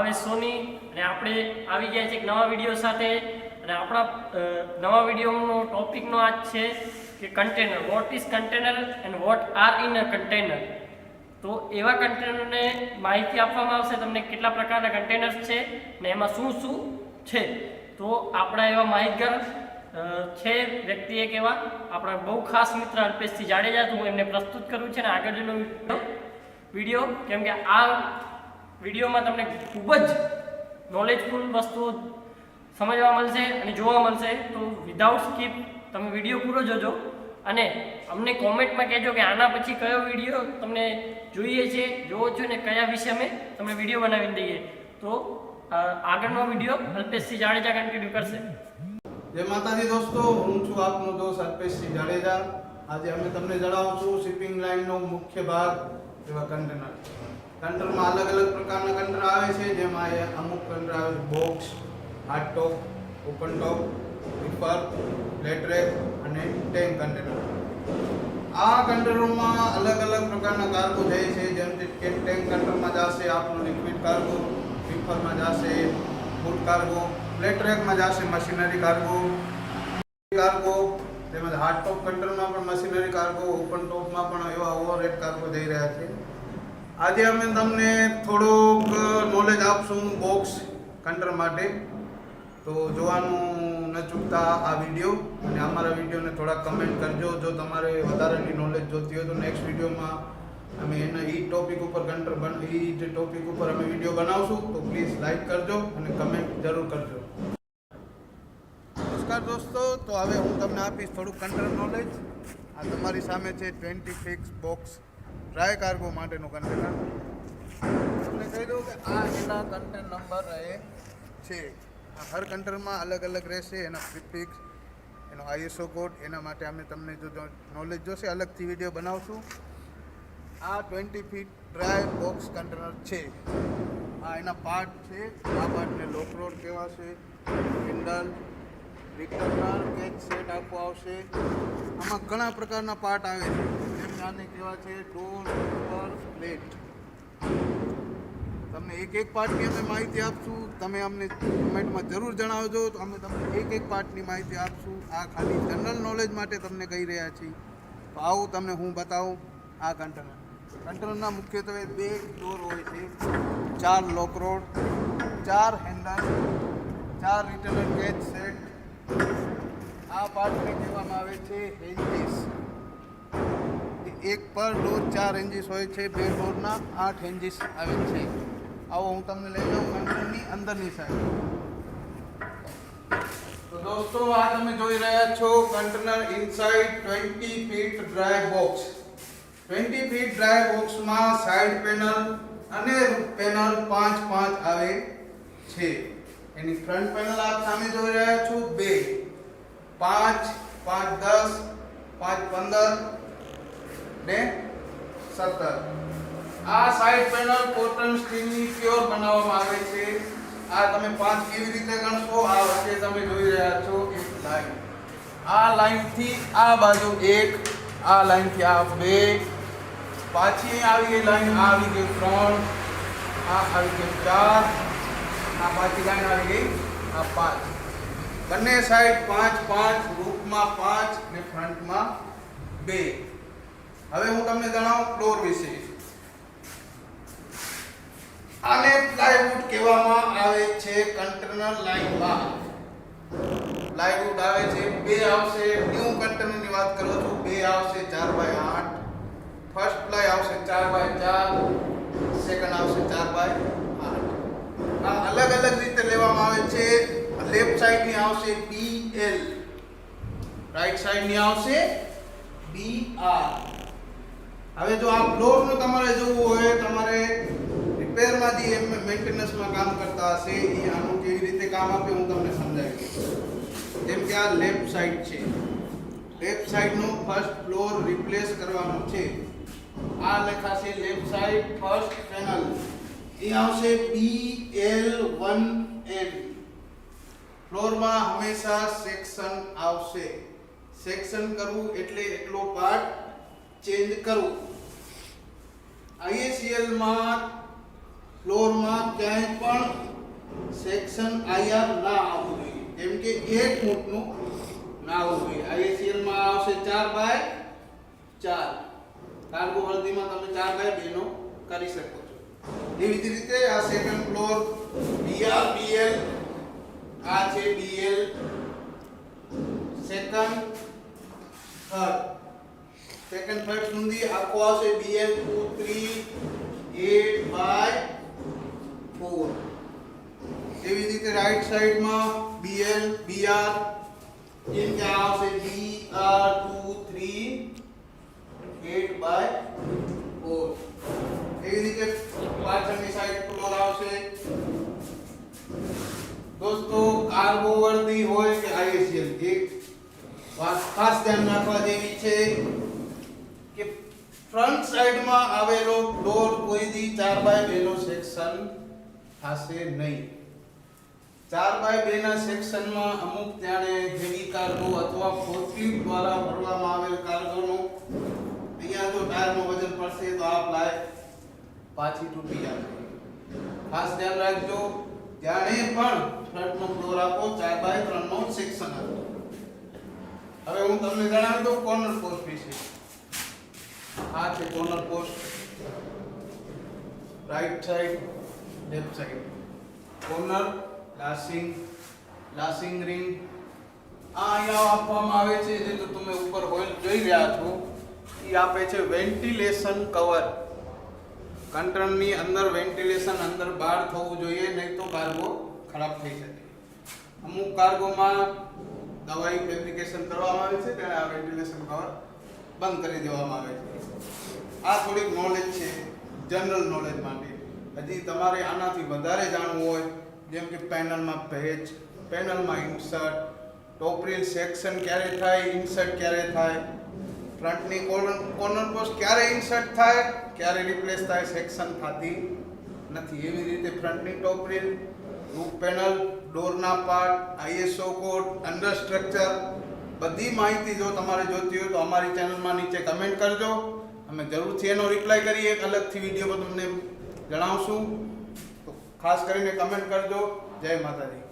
ભાવેશ સોની અને આપણે આવી ગયા છે એક નવા વિડીયો સાથે અને આપણા નવા વિડીયોનો ટોપિકનો આજ છે કે container. What is container and what are in a container. તો એવા કન્ટેનરને માહિતી આપવામાં આવશે તમને કેટલા પ્રકારના કન્ટેનર્સ છે ને એમાં શું શું છે. તો આપણા એવા માહિતગાર છે વ્યક્તિ એક એવા આપણા બહુ ખાસ મિત્ર અલ્પેશસિંહ જાડેજા. તો હું એમને પ્રસ્તુત કરું છું અને આગળનો વિડીયો કેમ કે આ વિડીયોમાં તમને ખૂબ જ નોલેજફુલ વસ્તુઓ સમજવા મળશે અને જોવા મળશે. તો વિધાઉટ સ્કીપ તમે વિડીયો પૂરો જોજો અને અમને કોમેન્ટમાં કહેજો કે આના પછી કયો વિડીયો તમને જોઈએ છે, જોવો છો ને કયા વિશે અમે તમને વિડીયો બનાવી દઈએ. તો આગળનો વિડીયો અલ્પેશસિંહ જાડેજા કન્ટિન્યુ કરશે. જય માતાજી દોસ્તો, હું છું આપનો દોસ્ત અલ્પેશસિંહ જાડેજા. આજે અમે તમને જણાવશું શિપિંગ લાઇનનો મુખ્ય ભાગ એવા કન્ટેનર. કન્ટેનરમાં અલગ અલગ પ્રકારના કન્ટેનર આવે છે, જેમાં અમુક કન્ટેનર આવે છે બોક્સ, હાર્ડ ટોપ, ઓપન ટોપ, રિપર, ફ્લેટ રેક અને ટેન્ક કન્ટેનર. આ કન્ટેનરોમાં અલગ અલગ પ્રકારના કાર્ગો જાય છે, જેમ કે ટેન્ક કન્ટેનરમાં જશે આપણો લિક્વિડ કાર્ગો, રિપરમાં જશે ફૂડ કાર્ગો, ફ્લેટ રેકમાં જશે મશીનરી કાર્ગો, તેમજ હાર્ડ ટોપ કન્ટેનરમાં પણ મશીનરી કાર્ગો, ઓપન ટોપમાં પણ એવા ઓવરહેડ કાર્ગો જઈ રહ્યા છે. આજે અમે તમને થોડુંક નોલેજ આપશું બોક્સ કન્ટેનર માટે. તો જોવાનું ન ચૂકતા આ વિડીયો અને અમારા વિડીયોને થોડા કમેન્ટ કરજો. જો તમારે વધારેની નોલેજ જોતી હોય તો નેક્સ્ટ વિડીયોમાં અમે એના ટોપિક ઉપર ટોપિક ઉપર અમે વિડીયો બનાવશું. તો પ્લીઝ લાઈક કરજો અને કમેન્ટ જરૂર કરજો. નમસ્કાર દોસ્તો, તો હવે હું તમને આપીશ થોડુંક કન્ટેનર નોલેજ. આ તમારી સામે છે 26 બોક્સ ડ્રાય કાર્ગો માટેનું કન્ટેનર. તમને કહી દઉં કે આ એના કન્ટેનર નંબર રહે છે. હર કન્ટેનરમાં અલગ અલગ રહેશે, એના પ્રિફિક્સ, એનો ISO કોડ. એના માટે અમે તમને જો નોલેજ જોશે અલગથી વિડીયો બનાવશું. આ 20 ફીટ ડ્રાય બોક્સ કન્ટેનર છે. આ એના પાર્ટ છે. આ પાર્ટને લોકરોડ કહેવાશે, હેન્ડલ, રિટર્નર, કેચ સેટ આખું આવશે. આમાં ઘણા પ્રકારના પાર્ટ આવે છે, જેમ આને કહેવા છે ડોર, રિપર, પ્લેટ. તમને એક એક પાર્ટની અમે માહિતી આપશું. તમે અમને કમેન્ટમાં જરૂર જણાવજો, તો અમે તમને એક પાર્ટની માહિતી આપશું. આ ખાલી જનરલ નોલેજ માટે તમને કહી રહ્યા છીએ. તો આવું તમને હું બતાવું. આ કન્ટેનરના મુખ્યત્વે 2 ડોર હોય છે, 4 લોકરોડ, 4 હેન્ડલ, 4 રિટર્નર કેચ સેટ. આ પાર્ટને કહેવામાં આવે છે હેન્જીસ. એક પર ડોર 4 હેન્જીસ હોય છે, 2 ડોરના 8 હેન્જીસ આવે છે. આવો હું તમને લઈ જાઉં કન્ટેનરની અંદરની સાઈડ. તો દોસ્તો, આ તમે જોઈ રહ્યા છો container inside 20 feet dry box. 20 feet dry બોક્સમાં સાઈડ પેનલ અને રૂફ પેનલ 5 આવે છે. એની ફ્રન્ટ પેનલ આપ સામે જોઈ રહ્યા છો 2, 5, 5, 10, 5, 15 ને 17. આ સાઈડ પેનલ કોટન સ્ટીલની પ્યોર બનાવવામાં આવે છે. આ તમે 5 કેવી રીતે ગણશો? આ વચ્ચે તમે જોઈ રહ્યા છો એક લાઈન. આ લાઈનથી આ બાજુ 1, આ લાઈનથી આ 2, પાછી આવી ગઈ લાઈન, આ આવી ગઈ 3, આ આવી ગઈ 4, આ પાછી લાઈન આવી ગઈ આ 5. બંને સાઈડ 5, રૂફમાં 5 ને ફ્રન્ટમાં 2. હવે હું તમને જણાવું ફ્લોર વિશે. આને પ્લાયવુડ કહેવામાં આવે છે. કન્ટેનર લાઈનમાં પ્લાયવુડ આવે છે. 2 આવશે. ન્યૂ કન્ટેનરની વાત કરું છું, 2 આવશે 4x8. ફર્સ્ટ પ્લાય આવશે 4x4, સેકન્ડ આવશે 4x8. આ અલગ અલગ રીતે લેવામાં આવે છે. લેફ્ટ સાઈડની આવશે BL, રાઈટ સાઈડની આવશે BR. હવે જો આ ફ્લોરનું તમારે જોવું હોય, તમારે રિપેરમાં જે મેન્ટેનન્સમાં કામ કરતા હશે એ આનું કેવી રીતે કામ આપે હું તમને સમજાવીશ. જેમ કે આ લેફ્ટ સાઈડ છે, લેફ્ટ સાઈડનું ફર્સ્ટ ફ્લોર રિપ્લેસ કરવાનું છે. આ લખાશે લેફ્ટ સાઈડ ફર્સ્ટ પેનલ, એ આવશે BL1N. ફ્લોરમાં હંમેશા સેક્શન આવશે. સેક્શન કરવું એટલે એટલો પાર્ટ ચેન્જ કરવું. ISCL માં ફ્લોરમાં ક્યાંય પણ સેક્શન આઈઆર ના આવવું જોઈએ, જેમ કે 1 ફૂટનું ના આવવું જોઈએ. આઈએસીએલ માં આવશે 4x4. કાર્ગો વર્દીમાં તમે 4x2 નો કરી શકો છો. એવી જ રીતે આ સેકન્ડ ફ્લોર બીઆર બીએલ, આ છે બીએલ સેકન્ડ થર્ડ સુધી આખો આવશે બીએલ 2 3 8/4. એવી રીતે રાઈટ સાઈડમાં બીએલ બીઆર, જેમ કે આવશે બીઆર 2 3 8/4. એવી રીતે પાછળની સાઈડ ફ્લોર આવશે. દોસ્તો કાર્ગો વર્દી હોય કે આઈએસીએલ, એક વાત ખાસ ધ્યાન રાખવા જેવી છે કે ફ્રન્ટ સાઈડમાં આવેલો ફ્લોર કોઈ દી 4x2 નો સેક્શન થશે નહીં. 4x2 ના સેક્શનમાં અમુક ત્યારે હેવી કાર્ગો અથવા ફોર્કલિફ્ટ દ્વારા ભરવામાં આવેલ કાર્ગોનું અહીંયા જો ટાયરનું વજન પડશે તો આ પ્લાય પાછી તૂટી જશે. ખાસ ધ્યાન રાખજો, જ્યારે પણ ફ્રન્ટનો ફ્લોર આપો 4x3 નો સેક્શન આપો. હવે હું તમને જણાવી દઉં કોર્નર પોસ્ટ વિશે. આ છે corner post, right side left side. Corner lashing ring આ અહીંયા આપવામાં આવે છે, જે તો તમે ઉપર હોલ જોઈ રહ્યા છો એ આપે છે વેન્ટિલેશન કવર. કંટ્રોલની અંદર વેન્ટિલેશન અંદર બહાર થવું જોઈએ, નહીં તો કાર્ગો ખરાબ થઈ શકે. અમુક કાર્ગોમાં દવાઈ ફેબ્રિકેશન કરવામાં આવે છે ત્યારે આ વેન્ટિલેશન કવર બંધ કરી દેવામાં આવે છે. આ થોડીક નોલેજ છે જનરલ નોલેજ માટે. હજી તમારે આનાથી વધારે જાણવું હોય, જેમ કે પેનલમાં પેચ, પેનલમાં ઇન્સર્ટ, ટોપ રીલ સેક્શન ક્યારે થાય, ઇન્સર્ટ ક્યારે થાય, ફ્રન્ટની કોર્નર પોસ્ટ ક્યારે ઇન્સર્ટ થાય, ક્યારે રિપ્લેસ થાય, સેક્શન થતી નથી. એવી રીતે ફ્રન્ટની ટોપ રીલ, રૂફ પેનલ, ડોરના part, ISO code, under structure, બધી માહિતી જો તમારે જોતી હોય તો અમારી ચેનલમાં નીચે કમેન્ટ કરજો. અમે જરૂરથી એનો રિપ્લાય કરીએ, એક અલગથી વિડીયોમાં તમને જણાવશું. તો ખાસ કરીને કમેન્ટ કરજો. જય માતાજી.